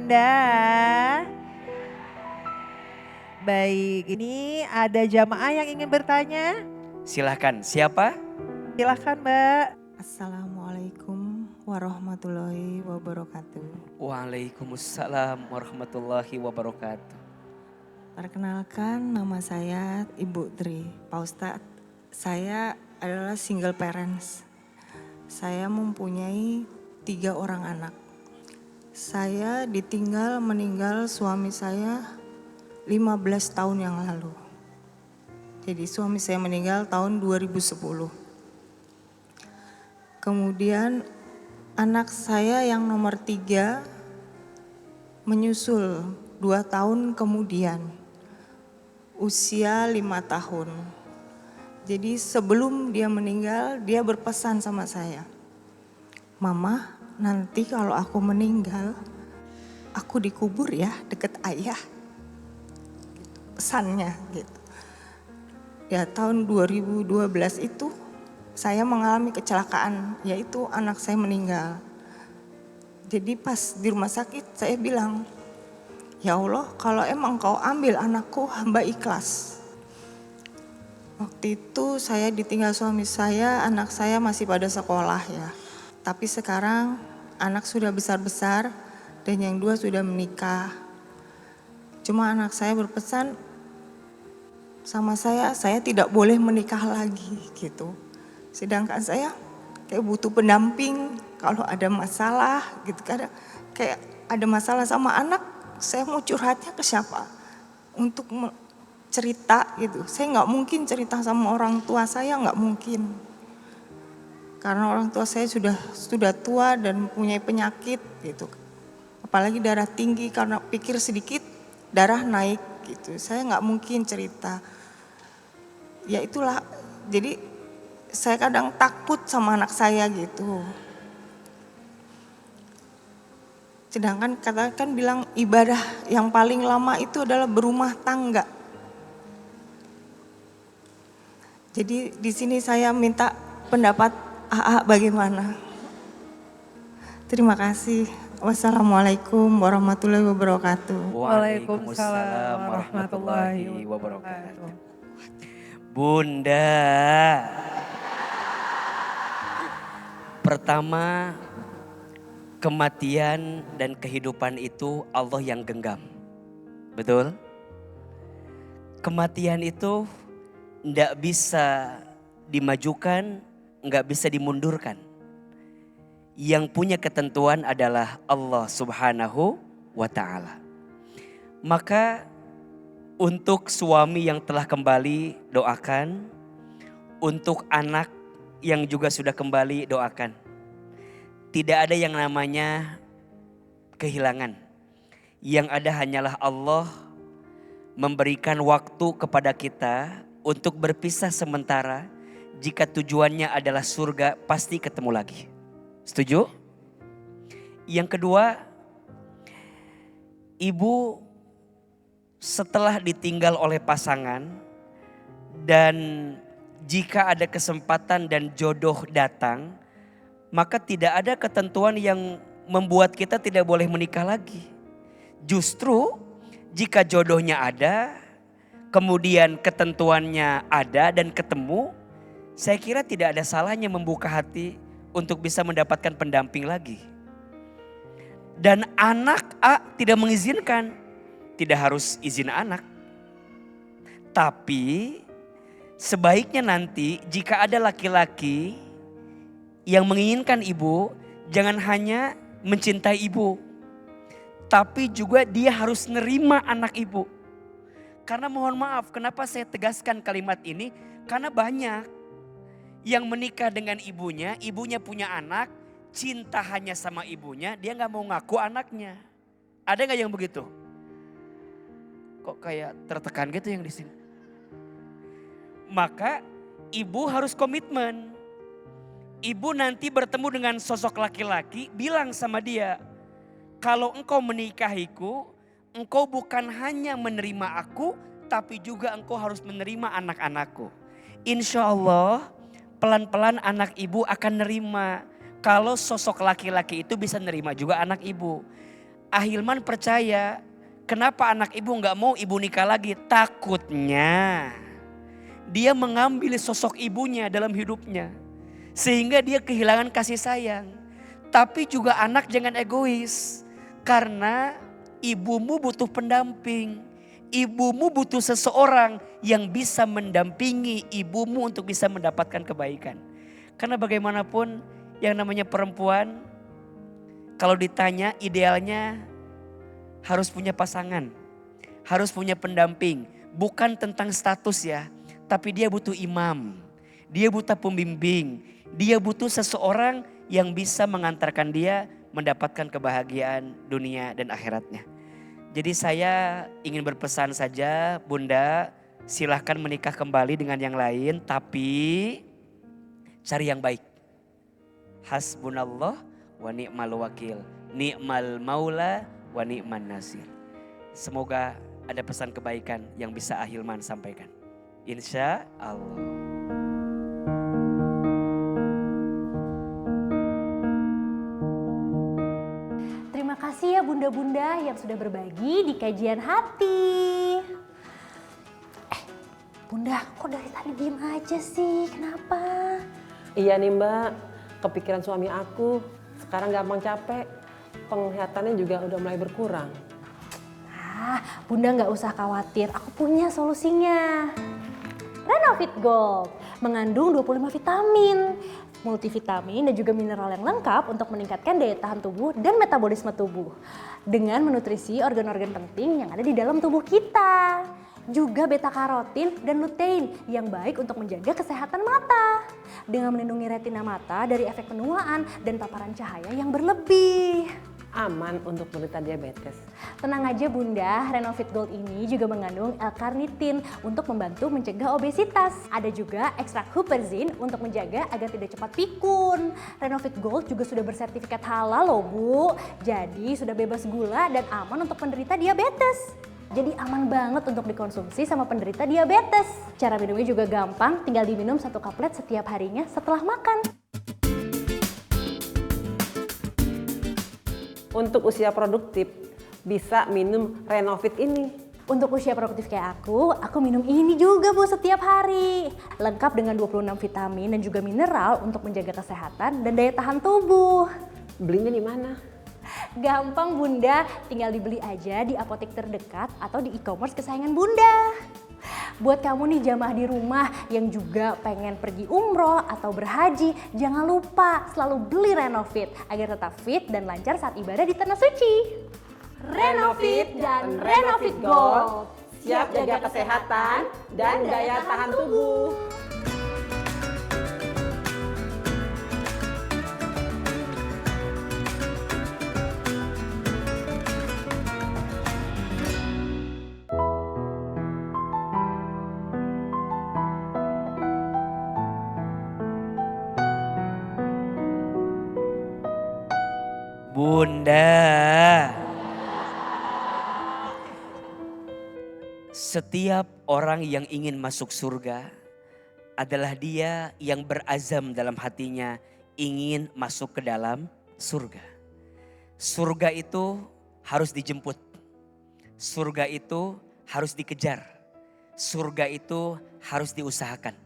Bunda. Baik, ini ada jamaah yang ingin bertanya. Silahkan, siapa? Silahkan Mbak. Assalamualaikum warahmatullahi wabarakatuh. Waalaikumsalam warahmatullahi wabarakatuh. Perkenalkan, nama saya Ibu Tri. Pak Ustadz, saya adalah single parents. Saya mempunyai 3 orang anak. Saya ditinggal meninggal suami saya 15 tahun yang lalu. Jadi suami saya meninggal tahun 2010. Kemudian anak saya yang nomor 3 menyusul 2 tahun kemudian, usia 5 tahun. Jadi sebelum dia meninggal, dia berpesan sama saya, "Mama, nanti kalau aku meninggal, aku dikubur ya deket ayah." Pesannya gitu. Ya tahun 2012 itu saya mengalami kecelakaan, yaitu anak saya meninggal. Jadi pas di rumah sakit saya bilang, "Ya Allah, kalau emang kau ambil anakku, hamba ikhlas." Waktu itu saya ditinggal suami saya, anak saya masih pada sekolah ya. Tapi sekarang anak sudah besar-besar dan yang 2 sudah menikah. Cuma anak saya berpesan sama saya tidak boleh menikah lagi gitu. Sedangkan saya kayak butuh pendamping kalau ada masalah gitu. Kadang kayak ada masalah sama anak, saya mau curhatnya ke siapa? Untuk cerita gitu. Saya nggak mungkin cerita sama orang tua saya, nggak mungkin. Karena orang tua saya sudah tua dan mempunyai penyakit gitu. Apalagi darah tinggi, karena pikir sedikit darah naik gitu. Saya nggak mungkin cerita. Ya itulah, jadi saya kadang takut sama anak saya gitu. Sedangkan katakan bilang ibadah yang paling lama itu adalah berumah tangga. Jadi di sini saya minta pendapat AA bagaimana. Terima kasih. Wassalamualaikum warahmatullahi wabarakatuh. Waalaikumsalam warahmatullahi wabarakatuh. Bunda, pertama, kematian dan kehidupan itu Allah yang genggam. Betul? Kematian itu tidak bisa dimajukan, nggak bisa dimundurkan. Yang punya ketentuan adalah Allah Subhanahu wa Ta'ala. Maka untuk suami yang telah kembali, doakan. Untuk anak yang juga sudah kembali, doakan. Tidak ada yang namanya kehilangan. Yang ada hanyalah Allah memberikan waktu kepada kita untuk berpisah sementara. Jika tujuannya adalah surga, pasti ketemu lagi. Setuju? Yang kedua, ibu setelah ditinggal oleh pasangan dan jika ada kesempatan dan jodoh datang, maka tidak ada ketentuan yang membuat kita tidak boleh menikah lagi. Justru jika jodohnya ada, kemudian ketentuannya ada dan ketemu, saya kira tidak ada salahnya membuka hati untuk bisa mendapatkan pendamping lagi. Dan anak A tidak mengizinkan, tidak harus izin anak. Tapi sebaiknya nanti jika ada laki-laki yang menginginkan ibu, jangan hanya mencintai ibu, tapi juga dia harus nerima anak ibu. Karena mohon maaf, kenapa saya tegaskan kalimat ini? Karena banyak yang menikah dengan ibunya, ibunya punya anak, cinta hanya sama ibunya, dia gak mau ngaku anaknya. Ada gak yang begitu? Kok kayak tertekan gitu yang di sini? Maka ibu harus komitmen. Ibu nanti bertemu dengan sosok laki-laki, bilang sama dia, kalau engkau menikahiku, engkau bukan hanya menerima aku, tapi juga engkau harus menerima anak-anakku. Insya Allah pelan-pelan anak ibu akan nerima. Kalau sosok laki-laki itu bisa nerima juga anak ibu. Ahilman percaya, kenapa anak ibu nggak mau ibu nikah lagi? Takutnya dia mengambil sosok ibunya dalam hidupnya. Sehingga dia kehilangan kasih sayang. Tapi juga anak jangan egois. Karena ibumu butuh pendamping. Ibumu butuh seseorang yang bisa mendampingi ibumu untuk bisa mendapatkan kebaikan. Karena bagaimanapun yang namanya perempuan, kalau ditanya idealnya harus punya pasangan. Harus punya pendamping. Bukan tentang status ya. Tapi dia butuh imam. Dia butuh pembimbing. Dia butuh seseorang yang bisa mengantarkan dia mendapatkan kebahagiaan dunia dan akhiratnya. Jadi saya ingin berpesan saja, Bunda, silahkan menikah kembali dengan yang lain. Tapi cari yang baik. Hasbunallah wa ni'mal wakil, ni'mal maula wa ni'man nasir. Semoga ada pesan kebaikan yang bisa Ahilman sampaikan. Insya Allah. Terima kasih ya bunda-bunda yang sudah berbagi di kajian hati. Bunda, kok dari tadi diem aja sih? Kenapa? Iya nih Mbak, kepikiran suami aku. Sekarang gampang capek, penglihatannya juga udah mulai berkurang. Bunda nggak usah khawatir, aku punya solusinya. Renovit Gold mengandung 25 vitamin, multivitamin dan juga mineral yang lengkap untuk meningkatkan daya tahan tubuh dan metabolisme tubuh. Dengan menutrisi organ-organ penting yang ada di dalam tubuh kita. Juga beta karotin dan lutein yang baik untuk menjaga kesehatan mata. Dengan melindungi retina mata dari efek penuaan dan paparan cahaya yang berlebih. Aman untuk penderita diabetes. Tenang aja Bunda, Renovit Gold ini juga mengandung L-carnitin untuk membantu mencegah obesitas. Ada juga ekstrak huperzin untuk menjaga agar tidak cepat pikun. Renovit Gold juga sudah bersertifikat halal loh Bu. Jadi sudah bebas gula dan aman untuk penderita diabetes. Jadi aman banget untuk dikonsumsi sama penderita diabetes. Cara minumnya juga gampang, tinggal diminum 1 kaplet setiap harinya setelah makan. Untuk usia produktif, bisa minum Renovit ini. Untuk usia produktif kayak aku minum ini juga Bu setiap hari. Lengkap dengan 26 vitamin dan juga mineral untuk menjaga kesehatan dan daya tahan tubuh. Belinya di mana? Gampang Bunda, tinggal dibeli aja di apotek terdekat atau di e-commerce kesayangan Bunda. Buat kamu nih jamaah di rumah yang juga pengen pergi umroh atau berhaji, jangan lupa selalu beli Renovit agar tetap fit dan lancar saat ibadah di Tanah Suci. Renovit dan Renovit Gold, siap jaga kesehatan dan daya tahan tubuh. Bunda, setiap orang yang ingin masuk surga adalah dia yang berazam dalam hatinya ingin masuk ke dalam surga. Surga itu harus dijemput. Surga itu harus dikejar. Surga itu harus diusahakan.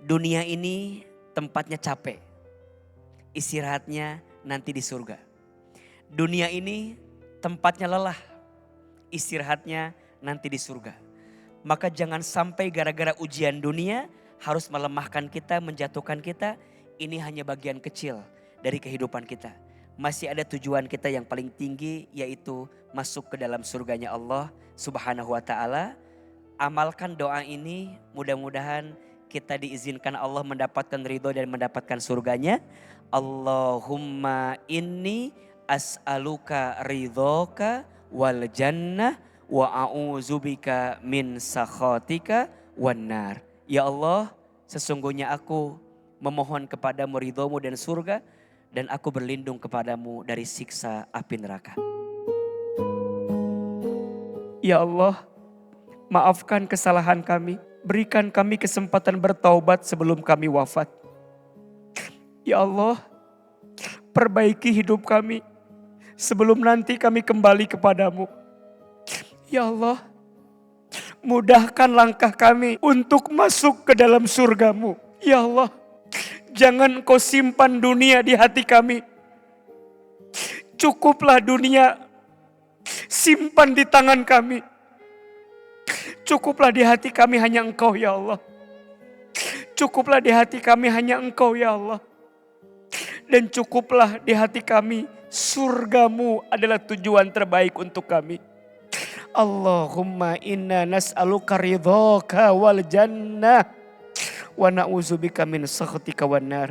Dunia ini tempatnya capek. Istirahatnya nanti di surga. Dunia ini tempatnya lelah. Istirahatnya nanti di surga. Maka jangan sampai gara-gara ujian dunia harus melemahkan kita, menjatuhkan kita. Ini hanya bagian kecil dari kehidupan kita. Masih ada tujuan kita yang paling tinggi, yaitu masuk ke dalam surganya Allah Subhanahu wa ta'ala. Amalkan doa ini, mudah-mudahan kita diizinkan Allah mendapatkan ridho dan mendapatkan surganya. Allahumma inni as'aluka ridhoka wal jannah wa a'udzubika min sakhatika wan nar. Ya Allah, sesungguhnya aku memohon kepadamu ridhomu dan surga, dan aku berlindung kepadamu dari siksa api neraka. Ya Allah, maafkan kesalahan kami. Berikan kami kesempatan bertaubat sebelum kami wafat. Ya Allah, perbaiki hidup kami sebelum nanti kami kembali kepadamu. Ya Allah, mudahkan langkah kami untuk masuk ke dalam surgamu. Ya Allah, jangan kau simpan dunia di hati kami. Cukuplah dunia simpan di tangan kami. Cukuplah di hati kami hanya Engkau ya Allah. Cukuplah di hati kami hanya Engkau ya Allah. Dan cukuplah di hati kami surgamu adalah tujuan terbaik untuk kami. Allahumma inna nas'aluka ridhaka wal jannah wa na'udzubika min sakhatika wan nar.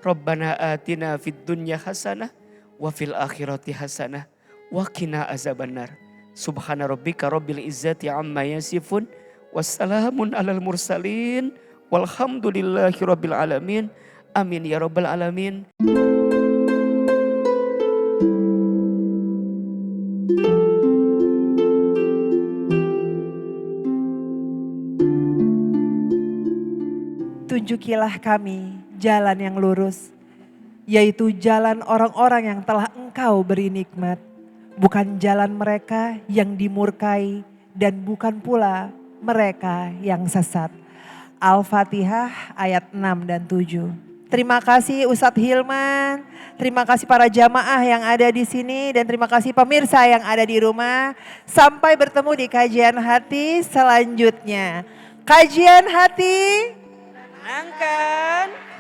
Rabbana atina fid dunya hasanah wa fil akhirati hasanah wa qina azabannar. Subhana rabbika rabbil izzati amma yasifun wassalamun alal mursalin walhamdulillahi rabbil alamin. Amin ya rabbal alamin. Tunjukilah kami jalan yang lurus, yaitu jalan orang-orang yang telah Engkau beri nikmat, bukan jalan mereka yang dimurkai dan bukan pula mereka yang sesat. Al-Fatihah ayat 6 dan 7. Terima kasih Ustadz Hilman, terima kasih para jamaah yang ada di sini dan terima kasih pemirsa yang ada di rumah. Sampai bertemu di kajian hati selanjutnya. Kajian hati Menangkan